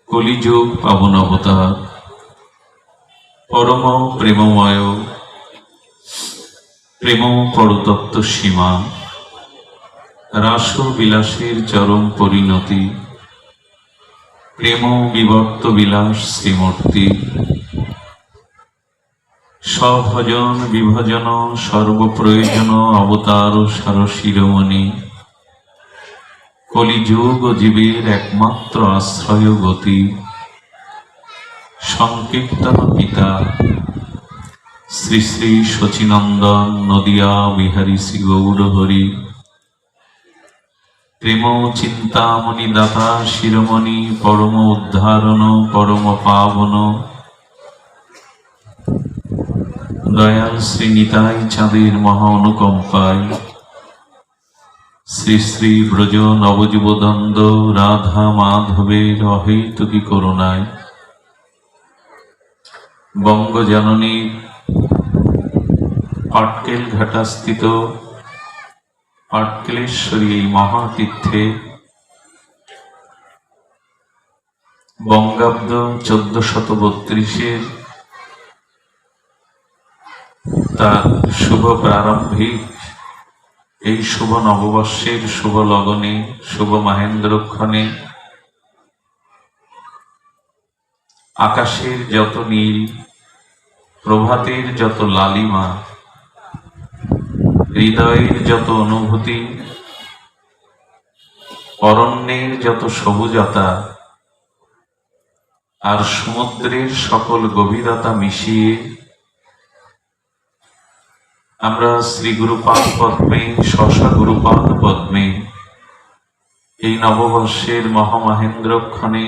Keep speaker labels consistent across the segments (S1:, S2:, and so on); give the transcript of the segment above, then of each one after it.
S1: কলিযুগ পাবন অবতার পরম প্রেমময় প্রেম পরতত্ত্ব সীমা রাস বিলাসের চরম পরিণতি প্রেম বিবর্ত বিলাস শ্রীমূর্তি সভজন বিভজন সর্বপ্রয়োজন অবতার সার শিরোমণি কলিযুগ জীবের একমাত্র আশ্রয় গতি সংকীর্তন পিতা শ্রী শ্রী শচীনন্দন নদিয়া বিহারী শ্রী গৌরহরি প্রেম চিন্তামণি দাতা শিরোমণি পরম উদ্ধারণ পরম পাবন দয়াল শ্রী নিতাই চাঁদের মহা অনুকম্পায় শ্রী শ্রী ব্রজ নবযুবদন্দ রাধা মাধবের অহেতুকী করুণায় বঙ্গজননী পাটকেল ঘাটাস্থিত পাটকেলেশ্বরী এই মহাতীর্থে বঙ্গাব্দ 1432 তার শুভ প্রারম্ভিক এই শুভ নববর্ষের শুভ লগনে শুভ মহেন্দ্রক্ষণে আকাশের যত নীল প্রভাতের যত লালিমা হৃদয়ের যত অনুভূতি অরণ্যের যত সবুজতা আর সমুদ্রের সকল গভীরতা মিশিয়ে আমরা শ্রী গুরুপাদ পদ্মে শশা গুরুপাদ পদ্মে এই নববর্ষের মহামহেন্দ্রক্ষণে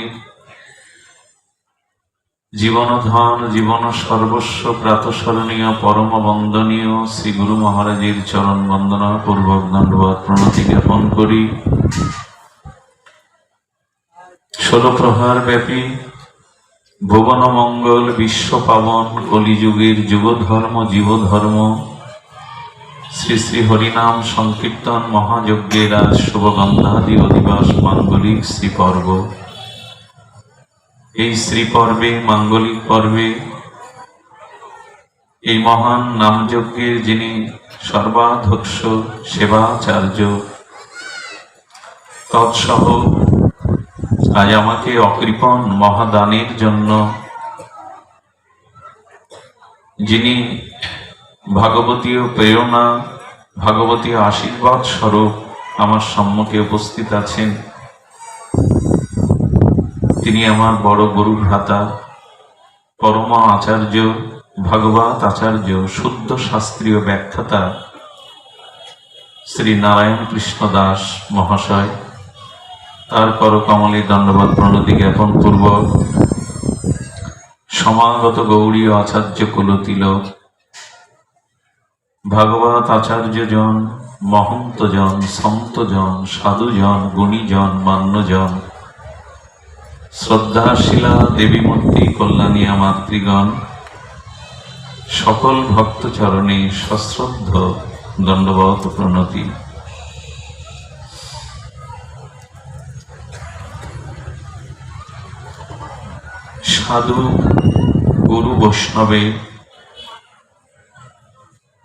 S1: জীবনধন জীবন সর্বস্ব প্রাতঃস্মরণীয় পরম বন্দনীয় শ্রী গুরু মহারাজের চরণ বন্দনা পূর্বক দণ্ডবত প্রণতি জ্ঞাপন করি। 16 প্রহার ব্যাপী ভুবন মঙ্গল বিশ্ব পাবন কলিযুগের যুগধর্ম জীবধর্ম শ্রী শ্রী হরিনাম সংকীর্তন মহাযজ্ঞের আজ শুভগন্ধাদি অধিবাস মাঙ্গলিক শ্রীপর্ব। এই শ্রীপর্বে মাঙ্গলিক পর্বে এই মহান নামযজ্ঞের যিনি সর্বাধ্যক্ষ সেবাচার্য তৎসহ আজ আমাকে অকৃপণ মহাদানের জন্য যিনি ভাগবতীয় প্রেরণা ভাগবতীয় আশীর্বাদ স্বরূপ আমার সম্মুখে উপস্থিত আছেন, তিনি আমার বড় গুরু ভ্রাতা পরম আচার্য ভাগবত আচার্য শুদ্ধ শাস্ত্রীয় ব্যাখ্যাতা শ্রী নারায়ণ কৃষ্ণ দাস মহাশয়। তার করকমলে দণ্ডবত প্রণতি জ্ঞাপন পূর্বক সমাগত গৌড়ীয় আচার্য কুলতিলক ভাগবত আচার্যজন মহন্তজন সন্তজন সাধুজন গুণীজন মান্যজন শ্রদ্ধাশীলা দেবীমূর্তি কল্যাণিয়া মাতৃগণ সকল ভক্ত চরণে সশ্রদ্ধ দণ্ডবত প্রণতি। সাধু গুরু বৈষ্ণবে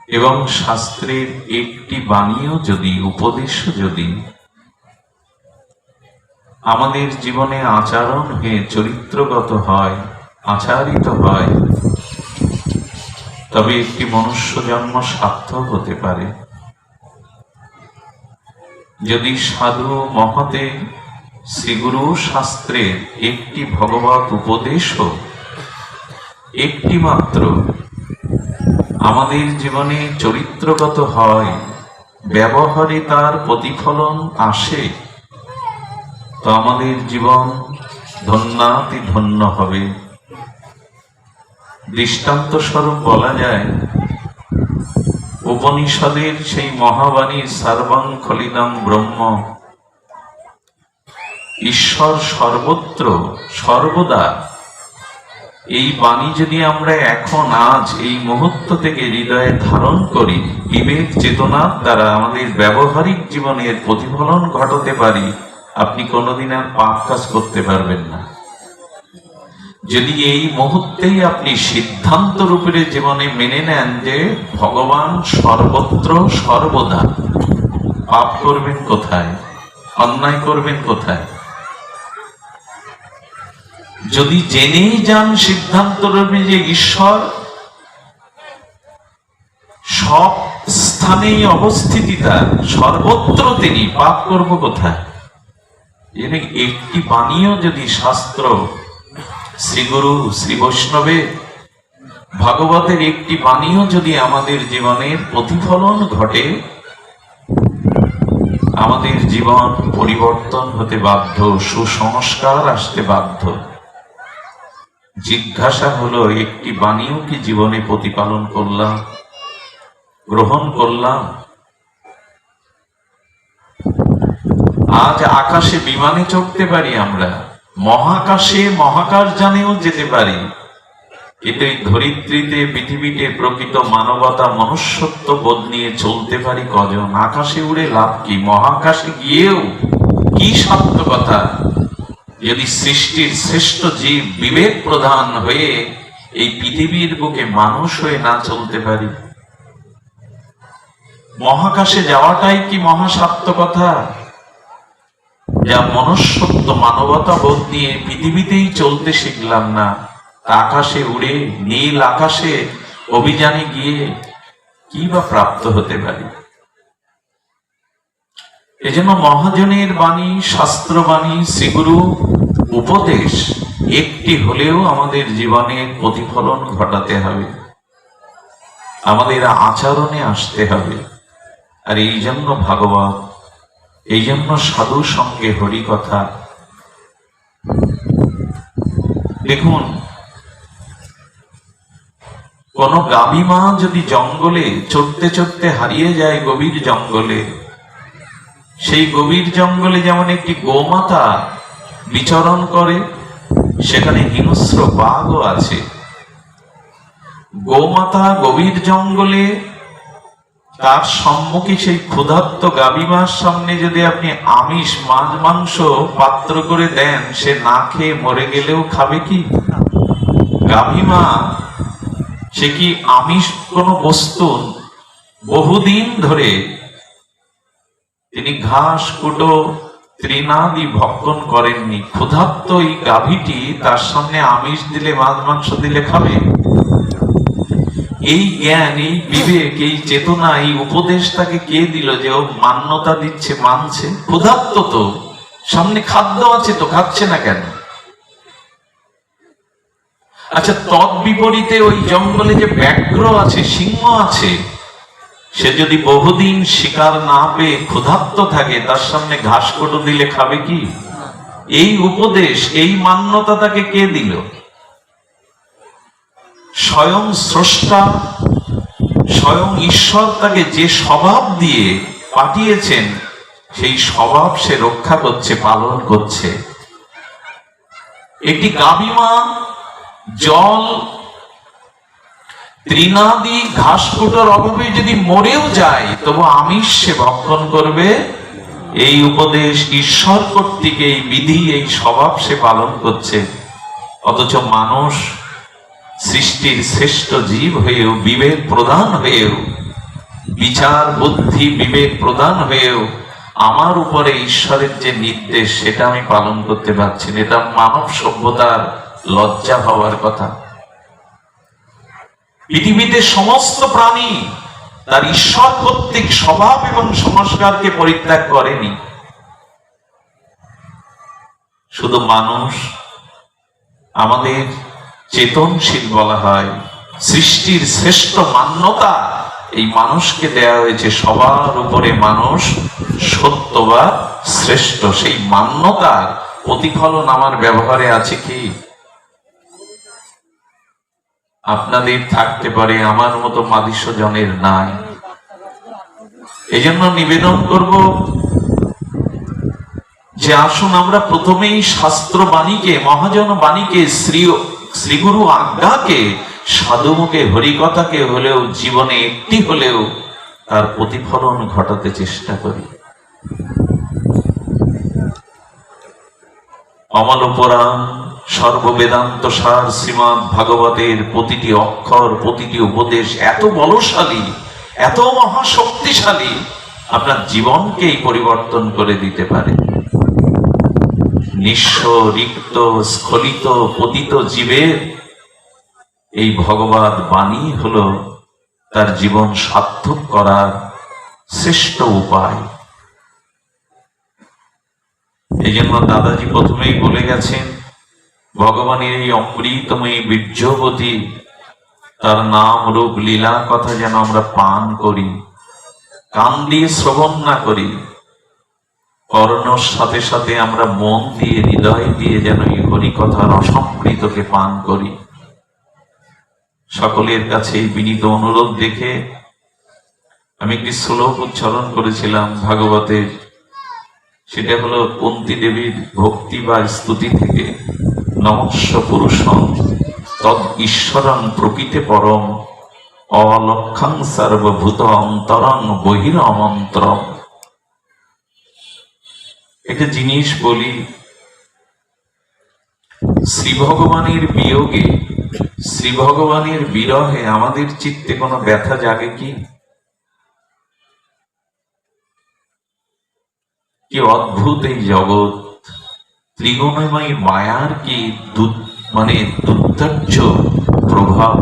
S1: এবং শাস্ত্রের একটি বাণীও যদি উপদেশও যদি আমাদের জীবনে আচরণ হয়ে চরিত্রগত হয় আচারিত হয় তবে একটি মনুষ্য জন্ম সার্থক হতে পারে। যদি সাধু মহতে শ্রীগুরু শাস্ত্রের একটি ভগবত উপদেশও একটি মাত্র আমাদের জীবনে চরিত্রগত হয় ব্যবহারে তার প্রতিফলন আসে তো আমাদের জীবন ধন্যাতি ধন্য হবে। দৃষ্টান্ত স্বরূপ বলা যায় উপনিষদের সেই মহাবাণী সর্বং খলিদং ব্রহ্ম, ঈশ্বর সর্বত্র সর্বদা, এই বাণী যদি আমরা এখন আজ এই মুহূর্ত থেকে হৃদয়ে ধারণ করি বিবেক চেতনার দ্বারা আমাদের ব্যবহারিক জীবনের প্রতিফলন ঘটাতে পারি আপনি কোনোদিন আর পাপ কাজ করতে পারবেন না। যদি এই মুহূর্তেই আপনি সিদ্ধান্ত রূপে জীবনে মেনে নেন যে ভগবান সর্বত্র সর্বদা, পাপ করবেন কোথায়, অন্যায় করবেন কোথায়? যদি জেনেই যান সিদ্ধান্ত রূপে যে ঈশ্বর সব স্থানেই অবস্থিতি, তার সর্বত্র তিনি, পাপ করব কোথায়? একটি বাণীও যদি শাস্ত্র, শ্রীগুরু শ্রী বৈষ্ণবে ভাগবতের একটি বাণীও যদি আমাদের জীবনের প্রতিফলন ঘটে, আমাদের জীবন পরিবর্তন হতে বাধ্য, সুসংস্কার আসতে বাধ্য। জিজ্ঞাসা হলো, একটি বাণীও কি জীবনে প্রতিপালন করলাম, গ্রহণ করলাম? আজ আকাশে বিমানে চড়তে পারি আমরা, মহাকাশে মহাকাশযানেও যেতে পারি, কিন্তু এই ধরিত্রীতে পৃথিবীতে প্রকৃত মানবতা মনুষ্যত্ব বোধ নিয়ে চলতে পারি কজন? আকাশে উড়ে লাভ কি? মহাকাশে গিয়েও কি সার্থকতা যদি সৃষ্টির শ্রেষ্ঠ জীব বিবেক প্রধান হয়ে এই পৃথিবীর বুকে মানুষ হয়ে না চলতে পারি? মহাকাশে যাওয়াটাই কি মহা সার্থকতা? যা মনুষ্যত্ব মানবতা বোধ নিয়ে পৃথিবীতেই চলতে শিখলাম না, আকাশে উড়ে নীল আকাশে অভিযানে গিয়ে কি বা প্রাপ্ত হতে পারি? এজন্য মহাজনের বাণী, শাস্ত্রবাণী, শ্রীগুরু উপদেশ একটি হলেও আমাদের জীবনের প্রতিফলন ঘটাতে হবে, আমাদের আচরণে আসতে হবে। আর এই জন্য ভাগবত, এই জন্য সাধু সঙ্গে হরি কথা। দেখুন, কোন গাভী মা যদি জঙ্গলে চড়তে চড়তে হারিয়ে যায় গভীর জঙ্গলে, সেই গভীর জঙ্গলে যেমন একটি গোমাতা বিচরণ করে, সেখানে হিংস্র বাঘও আছে। গোমাতা গভীর জঙ্গলে, তার সম্মুখে সেই ক্ষুধার্ত গাভী মার সামনে যদি আপনি আমিষ মাছ মাংস পাত্র করে দেন, সে না খেয়ে মরে গেলেও খাবে কি? গাভী মা সে কি আমিষ কোন বস্তু বহুদিন ধরে তিনি ঘাস কুটো তৃণাদি ভক্ষণ করেননি? ক্ষুধার্ত এই গাভীটি তার সামনে আমিষ দিলে, মাছ মাংস দিলে খাবে? এই জ্ঞান, এই বিবেক, এই চেতনা, এই উপদেশ তাকে কে দিল যে ও মান্যতা দিচ্ছে, মানছে? ক্ষুধার্ত তো, সামনে খাদ্য আছে তো, খাচ্ছে না কেন? আচ্ছা, তৎ বিপরীতে ওই জঙ্গলে যে ব্যাঘ্র আছে, সিংহ আছে, সে যদি বহুদিন শিকার না পেয়ে ক্ষুধার্ত থাকে, তার সামনে ঘাস কটু দিলে খাবে কি? এই উপদেশ, এই মান্যতা তাকে কে দিল? স্বয়ং স্রষ্টা, স্বয়ং ঈশ্বর তাকে যে স্বভাব দিয়ে পাঠিয়েছেন, সেই স্বভাব সে রক্ষা করছে, পালন করছে। একটি গাভী মা জল তৃণাদি ঘাস কুটোর অভাবে যদি মরেও যায়, তবু আমিষ সে ভক্ষণ করবে। এই উপদেশ ঈশ্বর কর্তৃক, এই বিধি, এই স্বভাব সে পালন করছে। অথচ মানুষ সৃষ্টির শ্রেষ্ঠ জীব হয়েও, বিবেক প্রধান হয়েও, বিচার বুদ্ধি বিবেক প্রধান হয়েও আমার উপরে ঈশ্বরের যে নির্দেশ, সেটা আমি পালন করতে পারছি না। এটা মানব সভ্যতার লজ্জা হওয়ার কথা। পৃথিবীতে সমস্ত প্রাণী তার ঈশ্বর কর্তৃক স্বভাব এবং সংস্কারকে পরিত্যাগ করেনি। শুধু মানুষ, আমাদের চেতনশীল বলা হয়, সৃষ্টির শ্রেষ্ঠ মান্যতা এই মানুষকে দেয়া হয়েছে। সবার উপরে মানুষ সত্য বা শ্রেষ্ঠ, সেই মান্যতার প্রতিফলন আমার ব্যবহারে আছে কি? আপনাদের থাকতে পারে, আমার মতো মাদিস্য জনের নাই। এই জন্য নিবেদন করব যে আসুন আমরা প্রথমেই শাস্ত্র বাণীকে, মহাজন বাণীকে, শ্রীগুরু আজ্ঞাকে, সাধুমুখে হরিকথাকে হলেও জীবনে একটি হলেও তার প্রতিফলন ঘটাতে চেষ্টা করি। অমল পুরাণ সর্ববেদান্ত সার শ্রীমদ্ ভাগবতের প্রতিটি অক্ষর, প্রতিটি উপদেশ এত বলশালী, এত মহাশক্তিশালী, আপনার জীবনকেই পরিবর্তন করে দিতে পারে। নিঃস্ব, রিক্ত, স্খলিত, পতিত জীবের এই ভগবত বাণী হলো তার জীবন সার্থক করার শ্রেষ্ঠ উপায়। এই জন্য দাদাজি প্রথমেই বলে গেছেন, ভগবানের এই অমৃতময়ী বীর্যবতী তার নাম রূপ লীলা কথা যেন আমরা পান করি, কান দিয়ে শ্রবণ না করি, কর্ণর সাথে সাথে আমরা মন দিয়ে, হৃদয় দিয়ে যেন এই হরিকথার অসম্পৃতকে পান করি। সকলের কাছে এই বিনীত অনুরোধ দেখে আমি একটি শ্লোক উচ্চারণ করেছিলাম ভাগবতের। সেটা হলো কুন্তী দেবীর ভক্তি বা স্তুতি থেকে, নমস্য পুরুষং তদ ঈশ্বরং প্রকৃতে পরম অলক্ষং সর্বভূত অন্তরং বহিরমন্ত্রম। একটা জিনিস বলি, শ্রী ভগবানের বিয়োগে, শ্রী ভগবানের বিরহে আমাদের চিত্তে কোনো ব্যথা জাগে কি? কি অদ্ভুত এই জগৎ! ত্রিগুণময় মায়ার কি দুর্দার্য প্রভাব।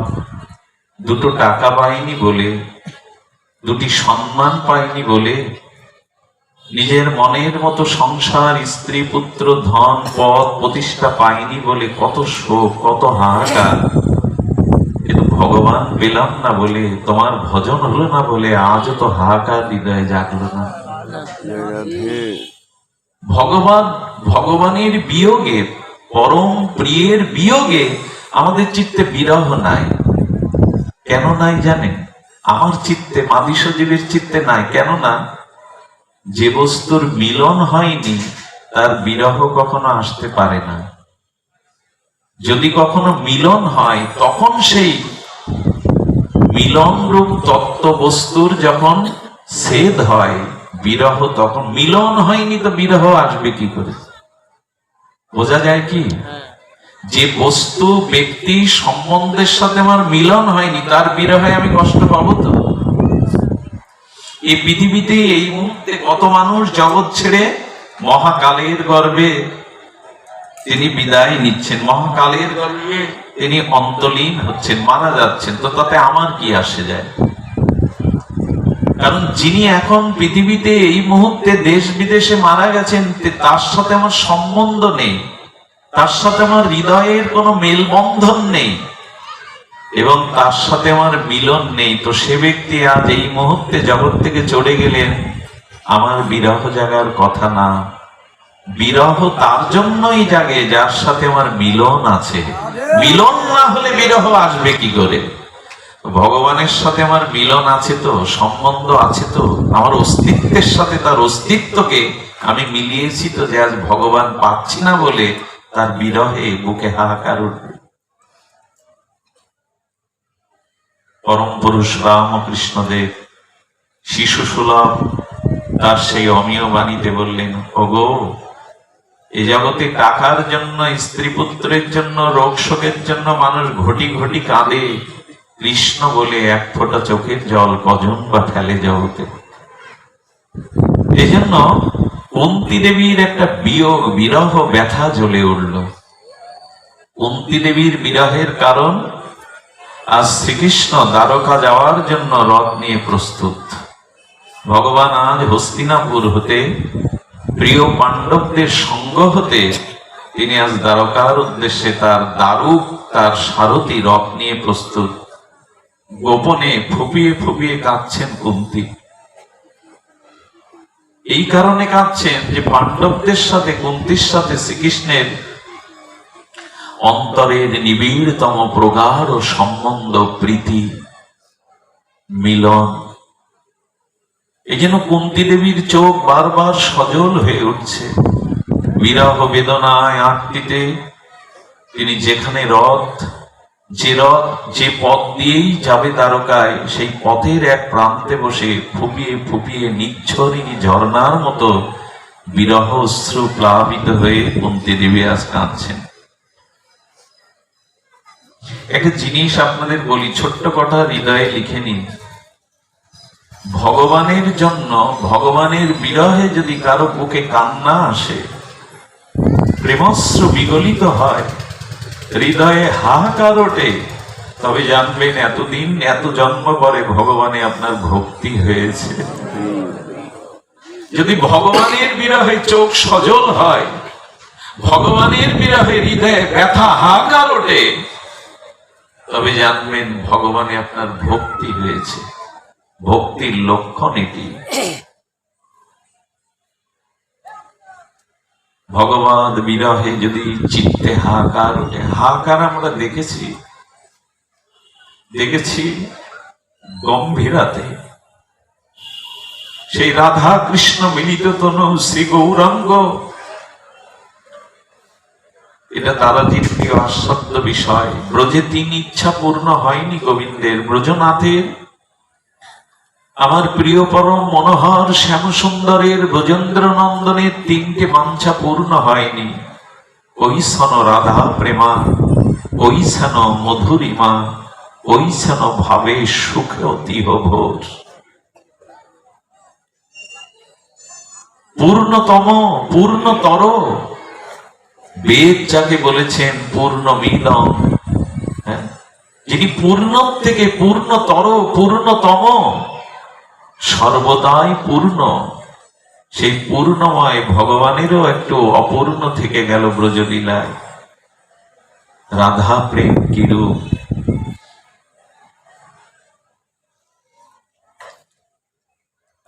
S1: দুটো টাকা পাইনি বলে, দুটি সম্মান পাইনি বলে, নিজের মনের মতো সংসার, স্ত্রী, পুত্র, ধন, পদ, প্রতিষ্ঠা পাইনি বলে কত শোক, কত হাহাকার। কিন্তু ভগবান পেলাম না বলে, তোমার ভজন হলো না বলে আজও তো হাহাকার হৃদয়ে জাগলো না। ভগবানের বিয়োগে, পরম প্রিয়ের বিয়োগে আমাদের চিত্তে বিরহ নাই। কেন নাই জানেন? আমার চিত্তে, মাদিসজীবের চিত্তে নাই। কেন না? যে বস্তুর মিলন হয়নি তার বিরহ কখনো আসতে পারে না। যদি কখনো মিলন হয়, তখন সেই মিলন রূপ তত্ত্ব বস্তুর যখন ছেদ হয়, বিরহ তখন। মিলন হয়নি তো বিরহ আসবে কি করে? বোঝা যায় কি? যে বস্তু, ব্যক্তি, সম্বন্ধের সাথে আমার মিলন হয়নি, তার বিরহে আমি কষ্ট পাবো তো? এই পৃথিবীতে এই মুহূর্তে কত মানুষ জগৎ ছেড়ে মহাকালের গর্ভে তিনি বিদায় নিচ্ছেন, মহাকালের গর্ভে তিনি অন্তলীন হচ্ছেন, মারা যাচ্ছেন। তো তাতে আমার কি আসে যায়? কারণ যিনি এখন পৃথিবীতে এই মুহূর্তে দেশ বিদেশে মারা গেছেন, তার সাথে আমার সম্বন্ধ নেই, তার সাথে আমার হৃদয়ের কোনো মেলবন্ধন নেই, এবং তার সাথে আমার মিলন নেই। তো সে ব্যক্তি আজ এই মুহূর্তে জগৎ থেকে চলে গেলেন, আমার বিরহ জাগার কথা না। বিরহ তার জন্যই জাগে যার সাথে আমার মিলন আছে। মিলন না হলে বিরহ আসবে কি করে? ভগবানের সাথে আমার মিলন আছে তো, সম্বন্ধ আছে তো, আমার অস্তিত্বের সাথে তার অস্তিত্বকে আমি মিলিয়েছি তো, যে আজ ভগবান পাচ্ছি না বলে তার বিরহে বুকে হাহাকার উঠবে। পরম পুরুষ রামকৃষ্ণদেব শিশু সুলভ তার সেই অমীয় বাণীতে বললেন, ওগো, এ জগতে টাকার জন্য, স্ত্রী পুত্রের জন্য, রোগ শোকের জন্য মানুষ ঘটি ঘটি কাঁদে। কৃষ্ণ বলে এক ফোঁটা চোখের জল কজন বা ফেলে জগতে। এই জন্য কুন্তী দেবীর একটা বিয়োগ, বিরহ, ব্যথা জ্বলে উঠল। কুন্তী দেবীর বিরহের কারণ, আজ শ্রীকৃষ্ণ দ্বারকা যাওয়ার জন্য রথ নিয়ে প্রস্তুত। ভগবান আজ হস্তিনাপুর হতে, প্রিয় পাণ্ডবদের সঙ্গ হতে তিনি আজ দ্বারকার উদ্দেশ্যে তার দারুক, তার সারথী রথ নিয়ে প্রস্তুত। গোপনে ফুপিয়ে ফুপিয়ে কাঁদছেন কুন্তী। এই কারণে কাঁদছেন যে পাণ্ডবদের সাথে, কুন্তীর সাথে শ্রীকৃষ্ণের অন্তরের নিবিড়তম প্রগাঢ় সম্বন্ধ, প্রীতি, মিলন। এই জন্য কুন্তী দেবীর চোখ বারবার সজল হয়ে উঠছে বিরহ বেদনায় আটটিতে। তিনি যেখানে রথ, যে পথ দিয়েই যাবে দ্বারকায়, সেই পথের এক প্রান্তে বসে ফুপিয়ে ফুপিয়ে নিচ্ছরিণী ঝর্ণার মতো বিরহ অশ্রু প্লাবিত হয়ে কুন্তী দেবী আজ কাঁদছেন। একটা জিনিস আপনাদের বলি, ছোট্ট কথা হৃদয়ে লিখে নিন। ভগবানের জন্য, ভগবানের বিরহে যদি কারো বুকে কান্না আসে, প্রেমশ্রু বিগলিত হয়, হৃদয়ে হাহাকার ওঠে, তবে জানবেন এতদিন এত জন্ম পরে ভগবানে আপনার ভক্তি হয়েছে। যদি ভগবানের বিরহে চোখ সজল হয়, ভগবানের বিরহে হৃদয়ে ব্যথা হাহাকার ওঠে, তবে জানবেন ভগবানে আপনার ভক্তি হয়েছে। ভক্তির লক্ষণ এটি। ভগবান বিরহে যদি চিত্তে হাহাকার ওঠে, হাহাকার আমরা দেখেছি গম্ভীরাতে, সেই রাধা কৃষ্ণ মিলিত তনু শ্রী গৌরাঙ্গ, এটা তারাজির প্রিয় আস্বাদ্য বিষয়। ব্রজে তিন ইচ্ছা পূর্ণ হয়নি গোবিন্দের, ব্রজনাথের, আমার প্রিয় পরম মনোহর শ্যাম সুন্দরের, ব্রজেন্দ্র নন্দনের তিনটে বাঞ্ছা পূর্ণ হয়নি। ওইসন রাধা প্রেমা, ওইসন মধুরিমা, ওইসন ভাবে সুখে অতিহ ভোর। পূর্ণতম, পূর্ণতর, বেদ যাকে বলেছেন পূর্ণ মিলন, যিনি পূর্ণ থেকে পূর্ণতর, পূর্ণতম, সর্বদাই পূর্ণ, সেই পূর্ণময় ভগবানেরও একটু অপূর্ণ থেকে গেল ব্রজলীলায়। রাধা প্রেম কিরূপ!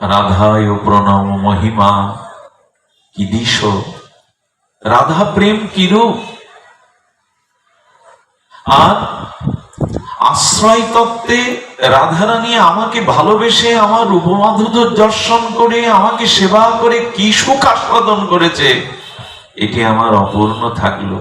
S1: রাধায় প্রণম মহিমা কি দিশ, রাধা প্রেম কিরূপ! আর আশ্রয় তত্ত্বে রাধারানী আমাকে ভালোবেসে, আমার রূপমাধুর্য দর্শন করে, আমাকে সেবা করে কি সুখ আস্বাদন করেছে, এটি আমার অপূর্ণ থাকলো।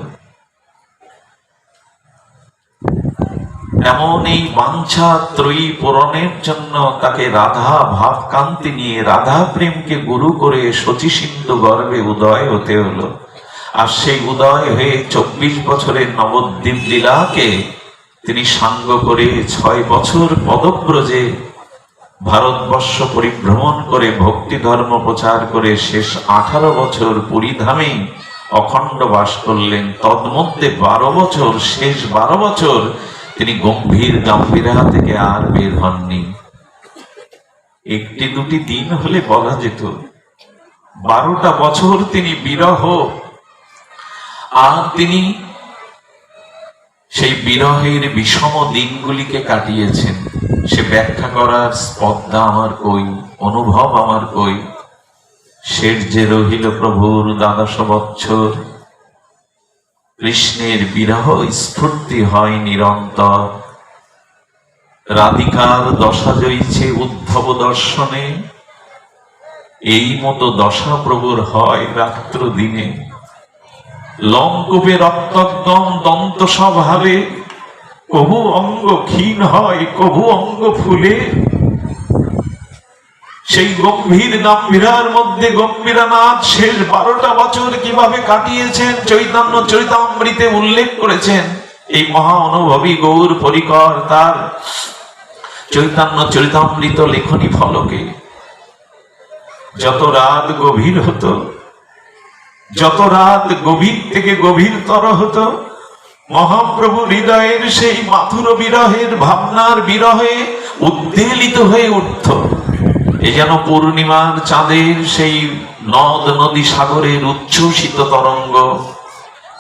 S1: এমন এই বাঞ্ছা ত্রয়ী পূরণের জন্য তাকে রাধা ভাবকান্তি নিয়ে, রাধা প্রেমকে গুরু করে শচী সিন্ধু গর্ভে উদয় হতে হলো। আর সেই উদয় হয়ে 24 বছরের নবদ্বীপ লীলাকে তিনি সাঙ্গ করে 6 বছর পদব্রজে ভারতবর্ষ পরিভ্রমণ করে ভক্তি ধর্ম প্রচার করে শেষ 18 বছর পুরীধামে অখণ্ড বাস করলেন। তন্মধ্যে 12 বছর, শেষ 12 বছর তিনি গম্ভীর গাম্ভীরা থেকে আর বের হননি। একটি দুটি দিন হলে বলা যেত, 12টা বছর তিনি বিরহ, আর তিনি সেই বিরহের বিষম দিনগুলিকে কাটিয়েছেন। সে ব্যাখ্যা করার স্পর্ধা আমার কই, অনুভব আমার কই। শেষ যে রহিল প্রভুর 12 বৎসর, কৃষ্ণের বিরহ স্ফূর্তি হয় নিরন্তর। রাধিকার দশা জয়ীছে উদ্ধব দর্শনে, এই মতো দশা প্রভুর হয় রাত্র দিনে। লঙ্কূপে রক্তদম দন্ত স্বভাবে, কবু অঙ্গ ক্ষীণ হয়, কবু অঙ্গ ফুলে। সেই গম্ভীর গাম্ভীরার মধ্যে গম্ভীরানাথ শেষ 12টা বছর কিভাবে কাটিয়েছেন চৈতন্য চরিতামৃতে উল্লেখ করেছেন। এই মহা অনুভবী গৌর পরিকর তার চৈতন্য চরিতামৃত লেখনী ফলকে যত রাত গভীর হতো, যত রাত গভীর থেকে গভীরতর হতো, মহাপ্রভু হৃদয়ের সেই মাথুর বিরহের ভাবনার বিরহে উদ্বেলিত হয়ে উঠত। এ যেন পূর্ণিমার চাঁদের সেই নদ নদী সাগরের উচ্ছ্বসিত তরঙ্গ।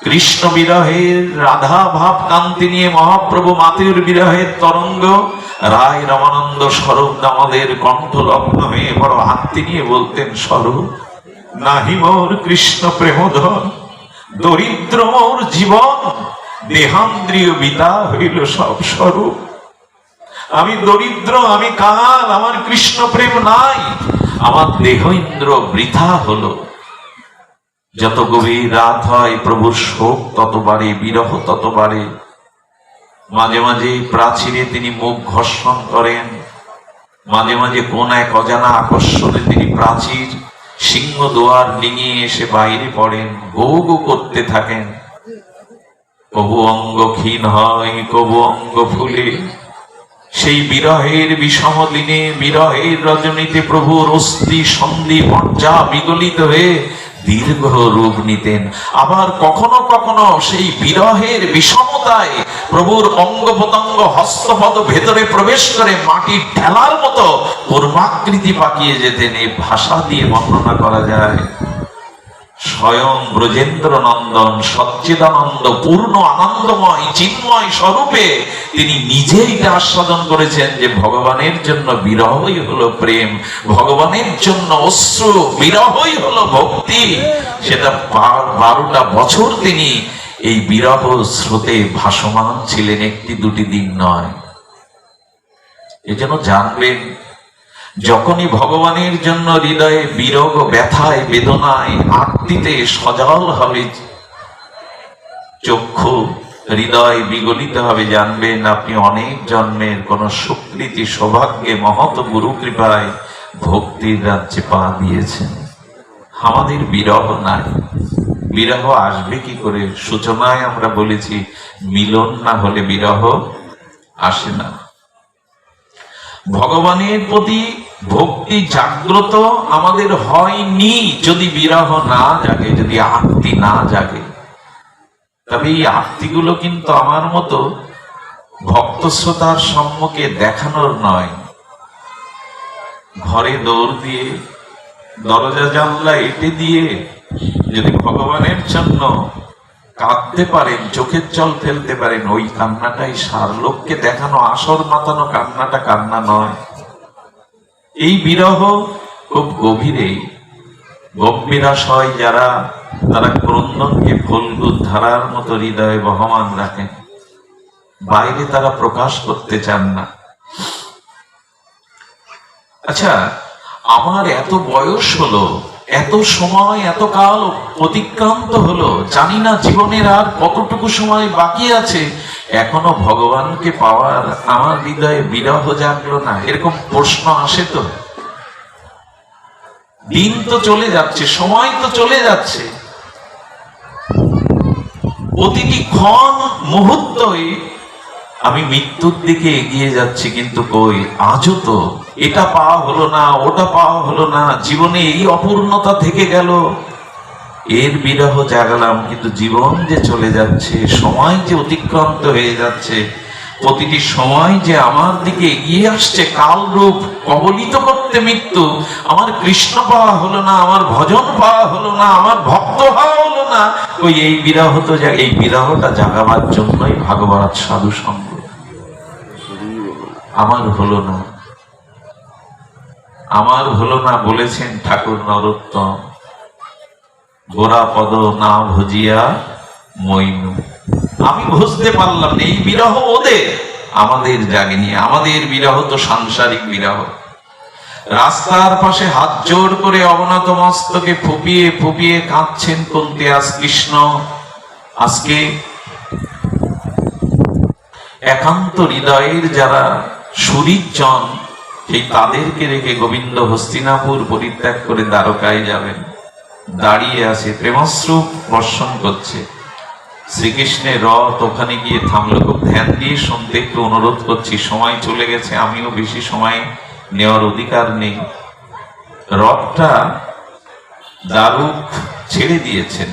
S1: কৃষ্ণ বিরহের রাধা ভাব কান্তি নিয়ে মহাপ্রভু মাতুর বিরহের তরঙ্গ। রায় রামানন্দ স্বরূপ আমাদের কণ্ঠলগ্ন হয়ে বড় আত্মি নিয়ে বলতেন, স্বরূপ নাহি মোর কৃষ্ণ প্রেমধন, দরিদ্র মোর জীবন, দেহান্দ্রিয় বিতা হইল সব স্বরূপ। আমি দরিদ্র, আমি কাল, আমার কৃষ্ণ প্রেম নাই, আমার দেহ ইন্দ্র বৃথা হলো। যত গভীর রাত হয় প্রভুর শোক তত বাড়ে, বিরহ তত বাড়ে। মাঝে মাঝে প্রাচীরে তিনি মুখ ঘর্ষণ করেন, মাঝে মাঝে কোন এক অজানা আকর্ষণে তিনি প্রাচীর সিংহ দুয়ার ডিঙিয়ে এসে বাইরে পড়েন, গো গো করতে থাকেন। কবু অঙ্গ ক্ষীণ হয়, কবু অঙ্গ ফুলে। সেই বিরহের বিষম দিনে, বিরহের রজনীতে প্রভুর অস্থি সন্ধি মজ্জা বিগলিত হয়ে দীর্ঘ রূপ নিতেন। আবার কখনো কখনো সেই বিরহের বিষমতায় প্রভুর অঙ্গ প্রত্যঙ্গ হস্তপদ ভেতরে প্রবেশ করে মাটির ঢেলার মতো পূর্বাকৃতি পাকিয়ে যেতেন। এই ভাষা দিয়ে বর্ণনা করা যায়। স্বয়ং ব্রজেন্দ্র নন্দন সচ্চিদানন্দ পূর্ণ আনন্দময় চিন্ময় স্বরূপে তিনি নিজেই এটা আস্বাদন করেছেন যে ভগবানের জন্য বিরহই হলো প্রেম, ভগবানের জন্য অশ্রু, বিরহই হলো ভক্তি। সেটা 12টা বছর তিনি এই বিরহ স্রোতে ভাসমান ছিলেন, একটি দুটি দিন নয়। এজন্য জানবেন, যখনই ভগবানের জন্য হৃদয়ে বিরহ, ব্যথায়, বেদনায়, আর্তিতে সজল হবে চক্ষু, হৃদয় বিগলিত হবে, জানবেন আপনি অনেক জন্মের কোন সুকৃতি সৌভাগ্যে মহৎ গুরু কৃপায় ভক্তির রাজ্যে পা দিয়েছেন। আমাদের বিরহ নাই। বিরহ আসবে কি করে? সূচনায় আমরা বলেছি, মিলন না হলে বিরহ আসে না। ভগবানের প্রতি ভক্তি জাগ্রত আমাদের হয়নি যদি বিরহ না জাগে, যদি আরতি না জাগে। তবে এই আরতিগুলো কিন্তু আমার মতো ভক্ত শ্রোতার সম্মুখে দেখানোর নয়। ঘরে দৌড় দিয়ে, দরজা জানলা এঁটে দিয়ে যদি ভগবানের জন্য কাঁদতে পারেন, চোখের জল ফেলতে পারেন, ওই কান্নাটাই সার। লোককে দেখানো, আসর মাতানো কান্নাটা কান্না নয়। এই বিরহ খুব গভীরে গম্ভীরাশয় যারা, তারা ক্রন্দনকে ফল্গুর ধারার মতো হৃদয়ে বহমান রাখেন, বাইরে তারা প্রকাশ করতে চান না। আচ্ছা, আমার এত বয়স হলো, এত সময়, এত কাল অতিক্রান্ত হলো, জানি না জীবনের আর কতটুকু সময় বাকি আছে, এখনো ভগবানকে পাওয়ার আমার হৃদয়ে বিরহ জাগলো না। এরকম প্রশ্ন আসে তো? দিন তো চলে যাচ্ছে, সময় তো চলে যাচ্ছে, প্রতিটি ক্ষণ মুহূর্তই আমি মৃত্যুর দিকে এগিয়ে যাচ্ছি, কিন্তু কই আজও তো এটা পাওয়া হলো না, ওটা পাওয়া হলো না, জীবনে এই অপূর্ণতা থেকে গেল। এর বিরহ জাগালাম, কিন্তু জীবন যে চলে যাচ্ছে, সময় যে অতিক্রান্ত হয়ে যাচ্ছে, প্রতিটি সময় যে আমার দিকে এগিয়ে আসছে কালরূপ কবলিত করতে মৃত্যু। আমার কৃষ্ণ পাওয়া হলো না, আমার ভজন পাওয়া হলো না, আমার ভক্ত হওয়া হলো না। ওই এই বিরহ তো, এই বিরহটা জাগাবার জন্যই ভাগবত সাধু সঙ্গ। আমার হলো না, আমার হলো না বলেছেন ঠাকুর নরোত্তম। গোরা পদ না ভজিয়া মইনু, আমি বুঝতে পারলাম না। এই বিরহ ওদের, আমাদের জাগেনি। আমাদের বিরহ তো সাংসারিক বিরহ। রাস্তার পাশে হাত জোড় করে অবনত মস্তকে ফুপিয়ে ফুপিয়ে কাঁদছেন কুন্তিয়াস কৃষ্ণ। আজকে একান্ত হৃদয়ের যারা সুরিজন, সেই তাদেরকে রেখে গোবিন্দ হস্তিনাপুর পরিত্যাগ করে দ্বারকায় যাবেন। দাঁড়িয়ে আছে, প্রেমশ্রু বর্ষণ করছে। শ্রীকৃষ্ণের রথ ওখানে গিয়ে থামলো। খুব ধ্যান দিয়ে শুনতে একটু অনুরোধ করছি, সময় চলে গেছে, আমিও বেশি সময় নেওয়ার অধিকার নেই। রথটা দারুক ছেড়ে দিয়েছেন,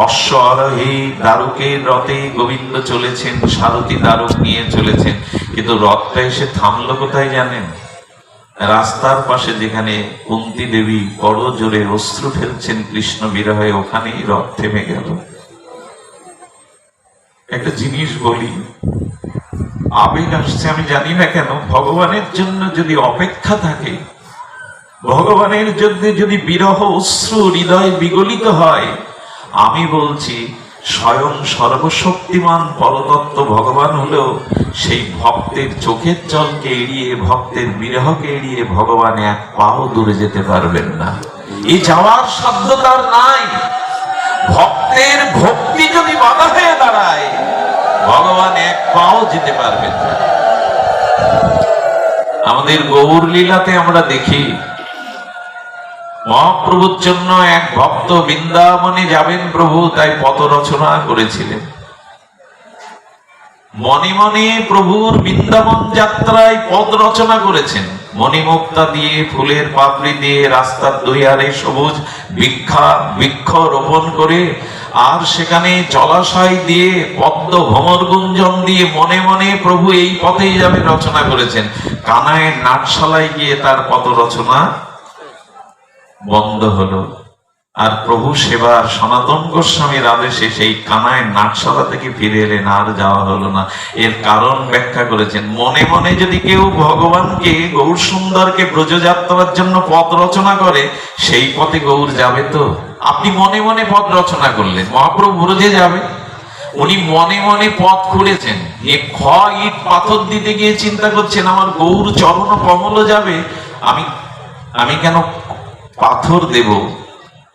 S1: অশ্ব আরোহী দারুকের রথে গোবিন্দ চলেছেন, সারথী দারুক নিয়ে চলেছেন। কিন্তু রথটা এসে থামলো কোথায় জানেন? রাস্তার পাশে যেখানে কুন্তী দেবী বড় জোরে অশ্রু ফেলছেন কৃষ্ণ বিরহে, ওখানেই রথ থেমে গেল। একটা জিনিস বলি, আবেগ আসছে আমি জানি না কেন। ভগবানের জন্য যদি অপেক্ষা থাকে, ভগবানের জন্য যদি বিরহ অশ্রু হৃদয় বিগলিত হয়, আমি বলছি স্বয়ং সর্বশক্তিমান পরতত্ত্ব ভগবান হলেও সেই ভক্তের চোখের জলকে এড়িয়ে, ভক্তের বিরহকে এড়িয়ে ভগবান এক পাও দূরে যেতে পারবেন না। এই যাওয়ার সাধ্য তার নাই। ভক্তের ভক্তি যদি বাধা হয়ে দাঁড়ায়, ভগবান এক পাও যেতে পারবেন না। আমাদের গৌর লীলাতে আমরা দেখি মহাপ্রভুর জন্য এক ভক্ত বৃন্দাবনে যাবেন প্রভু, তাই পদ রচনা করেছিলেন। মনে মনে প্রভুর বৃন্দাবন যাত্রায় পদ রচনা করেছেন। মণিমুক্তা দিয়ে, ফুলের পাপড়ি দিয়ে, রাস্তার দুইয়ারে সবুজ বৃক্ষ রোপণ করে, আর সেখানে জলাশয় দিয়ে, পদ্ম ভ্রমর গুঞ্জন দিয়ে মনে মনে প্রভু এই পথেই যাবে রচনা করেছেন। কানাইয়ের নাটশালায় গিয়ে তার পদ রচনা বন্ধ হলো। আর প্রভু সেবার সনাতন গোস্বামীর আদেশে সেই কানাইয়ের নাটশালা থেকে ফিরে এলেন, আর যাওয়া হলো না। এর কারণ ব্যাখ্যা করেছেন। মনে মনে যদি কেউ ভগবানকে, গৌর সুন্দরকে ব্রজযাত্রার জন্য পথ রচনা করে, সেই পথে গৌর যাবে তো? আপনি মনে মনে পথ রচনা করলেন, মহাপ্রভু ব্রজে যাবে। উনি মনে মনে পথ খুঁড়েছেন, ইট পাথর দিতে গিয়ে চিন্তা করছেন আমার গৌর চরণ কমল যাবে, আমি কেন পাথর দেব?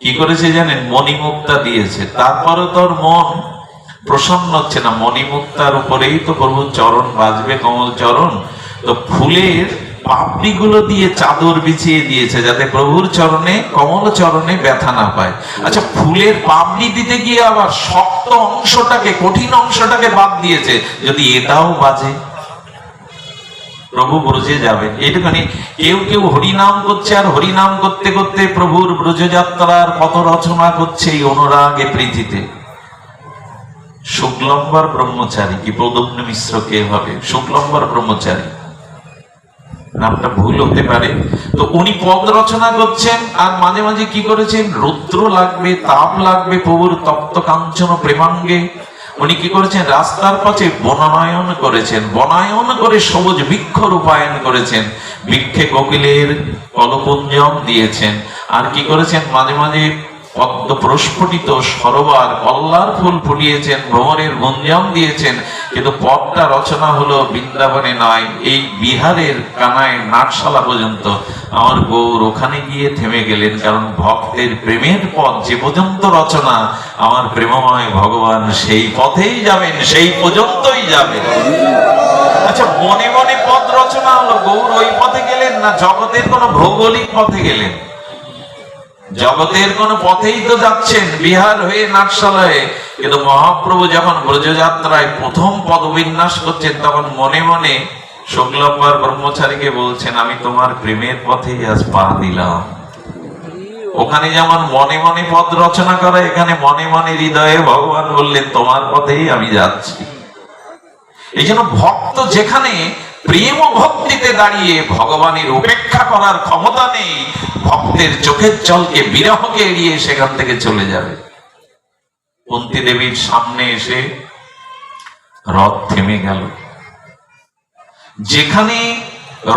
S1: কি করেছে জানেন? মণিমুক্তা দিয়েছে। তারপরে তোর মন প্রসন্ন হচ্ছে না, মণিমুক্তার উপরেই তো প্রভুর চরণ বাজবে, কমল চরণ। তো ফুলের পাপড়ি গুলো দিয়ে চাদর বিছিয়ে দিয়েছে, যাতে প্রভুর চরণে, কমল চরণে ব্যথা না পায়। আচ্ছা, ফুলের পাপড়ি দিতে গিয়ে আবার শক্ত অংশটাকে, কঠিন অংশটাকে বাদ দিয়েছে, যদি এটাও বাজে। প্রভু ব্রজে যাবেন এইটুখানি। কেউ কেউ হরিনাম করছে, আর হরিনাম করতে করতে প্রভুর ব্রজযাত্রার পথ রচনা করছে এই অনুরাগে প্রীতিতে। শুক্লম্বর ব্রহ্মচারী, কি প্রদ্যুম্ন মিশ্র কে হবে? শুক্লম্বর ব্রহ্মচারী, নামটা ভুল হতে পারে। তো উনি পদ রচনা করছেন, আর মাঝে মাঝে কি করেছেন? রুদ্র লাগবে, তাপ লাগবে প্রভুর তপ্ত কাঞ্চন প্রেমাঙ্গে। উনি কি করেছেন? রাস্তার পাশে বনায়ন করেছেন, বনায়ন করে সবুজ বৃক্ষ রূপায়ণ করেছেন, বৃক্ষে কোকিলের কলপুঞ্জম দিয়েছেন। আর কি করেছেন? মাঝে মাঝে পদ্ম প্রস্ফুটিত সরোবর, কল্লার ফুল ফুটিয়েছেন, ভ্রমরের গুঞ্জম দিয়েছেন। কিন্তু পথটা রচনা হলো বৃন্দাবনে নয়, এই বিহারের কানাইয়ের নাটশালা পর্যন্ত। আমার গৌর ওখানে গিয়ে থেমে গেলেন, কারণ ভক্তের প্রেমের পথ যে পর্যন্ত রচনা, আমার প্রেমময় ভগবান সেই পথেই যাবেন, সেই পর্যন্তই যাবেন। আচ্ছা, মনে মনে পথ রচনা হলো, গৌর ওই পথে গেলেন না, জগতের কোন ভৌগোলিক পথে গেলেন? জগতের কোন পথেই তো যাচ্ছেন, বিহার হয়ে, নাটশালায়। কিন্তু মহাপ্রভু যখন ব্রজযাত্রায় প্রথম পদবিন্যাস করছেন, তখন মনে মনে শুক্লম্বর ব্রহ্মচারীকে বলছেন, আমি তোমার প্রেমের পথেই আজ পা দিলাম। ওখানে যেমন মনে মনে পদ রচনা করা, এখানে মনে মনে হৃদয়ে ভগবান বললেন, তোমার পথেই আমি যাচ্ছি। এই জন্য ভক্ত যেখানে প্রেম ও ভক্তিতে দাঁড়িয়ে ভগবানের উপেক্ষা করার ক্ষমতা নেই, ভক্তের চোখের জলকে, বিরহকে এড়িয়ে সেখান থেকে চলে যাবে। কুন্তী দেবীর সামনে এসে রথ থেমে গেল। যেখানে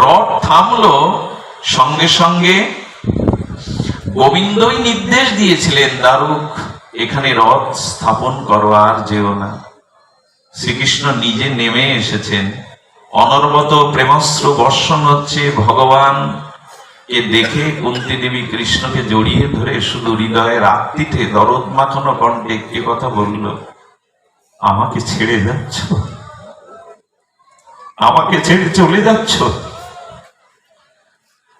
S1: রথ থামলো, সঙ্গে সঙ্গে গোবিন্দই নির্দেশ দিয়েছিলেন, দারুক এখানে রথ স্থাপন করো, আর যেও না। শ্রীকৃষ্ণ নিজে নেমে এসেছেন, অনবরত প্রেমাশ্রু বর্ষণ হচ্ছে। ভগবান এ দেখে কুন্তী দেবী কৃষ্ণকে জড়িয়ে ধরে শুধু হৃদয়ের আত্মীতে দরদ মাখানো কণ্ঠে একটি কথা বলল, আমাকে ছেড়ে যাচ্ছ? আমাকে ছেড়ে চলে যাচ্ছ?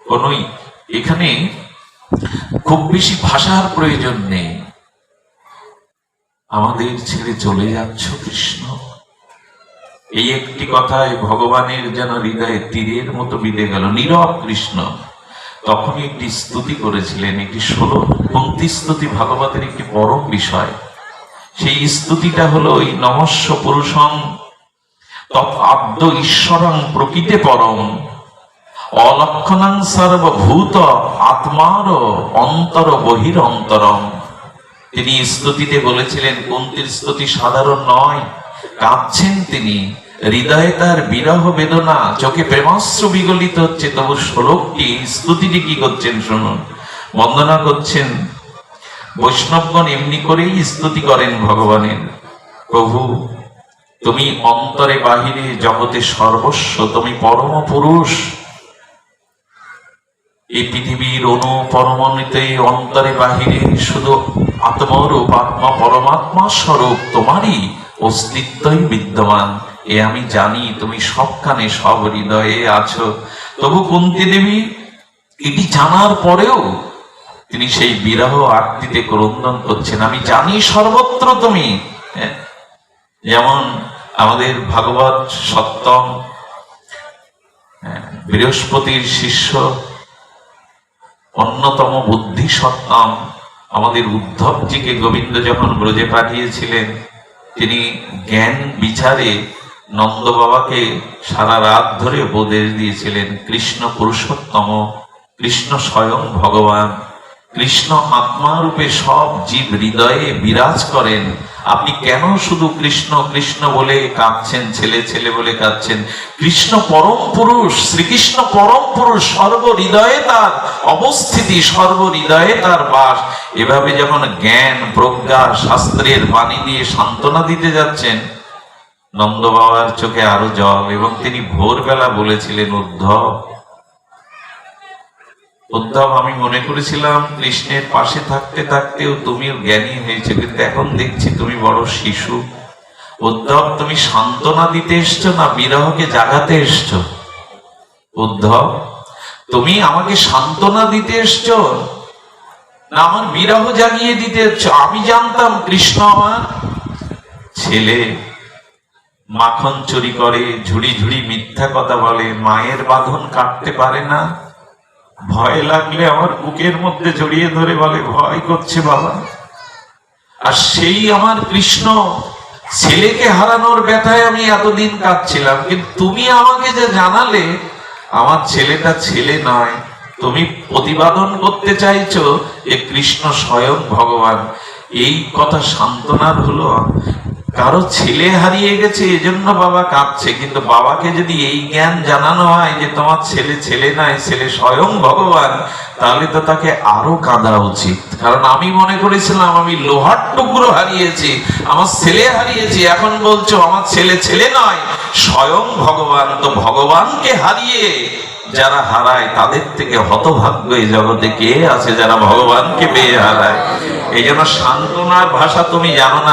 S1: কোনই এখানে খুব বেশি ভাষার প্রয়োজন নেই। আমাদের ছেড়ে চলে যাচ্ছ কৃষ্ণ, এই একটি কথায় ভগবানের যেন হৃদয়ে তীরের মতো বিঁধে গেল। নীরব কৃষ্ণ তখনই একটি স্তুতি করেছিলেন, একটি 16 পঙ্ক্তি স্তুতি, ভাগবতের একটি পরম বিষয়। সেই স্তুতিটা হলো ওই নমস্য পুরুষং তৎ আদ্য ঈশ্বরং প্রকৃতে পরম অলক্ষণাং সর্বভূত আত্মার অন্তর বহিরন্তরম। তিনি স্তুতিতে বলেছিলেন, কুন্তীর স্তুতি সাধারণ নয়, কাঁদছেন তিনি, হৃদয়ে তার বিরহ বেদনা, চোখে প্রেমাশ্রু বিগলিত হচ্ছে। তবু শ্লোকটি, স্তুতিটি কি করছেন শুনুন। বন্দনা করছেন, বৈষ্ণবগণ এমনি করেই স্তুতি করেন ভগবানের। প্রভু তুমি অন্তরে বাহিরে জগতে সর্বস্ব, তুমি পরম পুরুষ। এই পৃথিবীর অনু পরমাণুতে অন্তরে বাহিরে শুধু আত্মরূপ, আত্মা পরমাত্মা স্বরূপ তোমারই অস্তিত্বই বিদ্যমান। এ আমি জানি, তুমি সবখানে, সব হৃদয়ে আছো। তবু কুন্তী দেবী এটি জানার পরেও তিনি সেই বিরহ আরতিতে ক্রন্দন করছেন, আমি জানি সর্বত্র তুমি। যেমন আমাদের ভাগবত সত্যম বৃহস্পতির শিষ্য, অন্যতম বুদ্ধি সত্যম আমাদের উদ্ধবজিকে গোবিন্দ যখন ব্রজে পাঠিয়েছিলেন, তিনি জ্ঞান বিচারে নন্দ বাবাকে সারা রাত ধরে উপদেশ দিয়েছিলেন। কৃষ্ণ পুরুষোত্তম, কৃষ্ণ স্বয়ং ভগবান, কৃষ্ণ আত্মা রূপে সব জীব হৃদয়ে বিরাজ করেন। আপনি কেন শুধু কৃষ্ণ কৃষ্ণ বলে কাঁদছেন, ছেলে ছেলে বলে কাঁদছেন? কৃষ্ণ পরম পুরুষ, শ্রীকৃষ্ণ পরম পুরুষ, সর্ব হৃদয়ে তার অবস্থিতি, সর্ব হৃদয়ে তার বাস। এভাবে যখন জ্ঞান প্রজ্ঞা শাস্ত্রের বাণী দিয়ে সান্ত্বনা দিতে যাচ্ছেন, নন্দ বাবার চোখে আরো জল। এবং তিনি ভোরবেলা বলেছিলেন, উদ্ধব উদ্ধব, আমি মনে করেছিলাম কৃষ্ণের পাশে থাকতে থাকতেও তুমিও জ্ঞানী হয়েছে, কিন্তু এখন দেখছি তুমি বড় শিশু। উদ্ধব, তুমি সান্ত্বনা দিতে এসছো না বিরহকে জাগাতে এসছো? উদ্ধব, তুমি আমাকে সান্ত্বনা দিতে এসছো না আমার বিরহ জাগিয়ে দিতে এসছো? আমি জানতাম কৃষ্ণ আমার ছেলে, মাখন চুরি করে, ঝুড়ি ঝুড়ি মিথ্যা কথা বলে, মায়ের বাঁধন কাটতে পারে না, ভয় লাগলে আমার বুকের মধ্যে জড়িয়ে ধরে বলে ভয় করছে বাবা। আর সেই আমার কৃষ্ণ ছেলেকে হারানোর ব্যথায় আমি এতদিন কাঁদছিলাম, কিন্তু তুমি আমাকে যে জানালে আমার ছেলেটা ছেলে নয়, তুমি প্রতিপাদন করতে চাইছো যে কৃষ্ণ স্বয়ং ভগবান। এই কথা সান্ত্বনার হলো। কারো ছেলে হারিয়ে গেছে এজন্য বাবা কাঁদছে, কিন্তু বাবাকে যদি এই জ্ঞান জানানো হয় যে তোমার ছেলে ছেলে নয়, ছেলে স্বয়ং ভগবান, তাহলে তো তাকে আরো কাঁদা উচিত। কারণ আমি মনে করেছিলাম আমি লোহার টুকরো হারিয়েছি, আমার ছেলে হারিয়েছি, এখন বলছো আমার ছেলে ছেলে নয়, স্বয়ং ভগবান। তো ভগবানকে হারিয়ে যারা হারায় তাদের থেকে হতভাগ্য এই জগতে কে আছে যারা ভগবানকে পেয়ে হারায়? এই জন্য সান্ত্বনার ভাষা তুমি জানো না।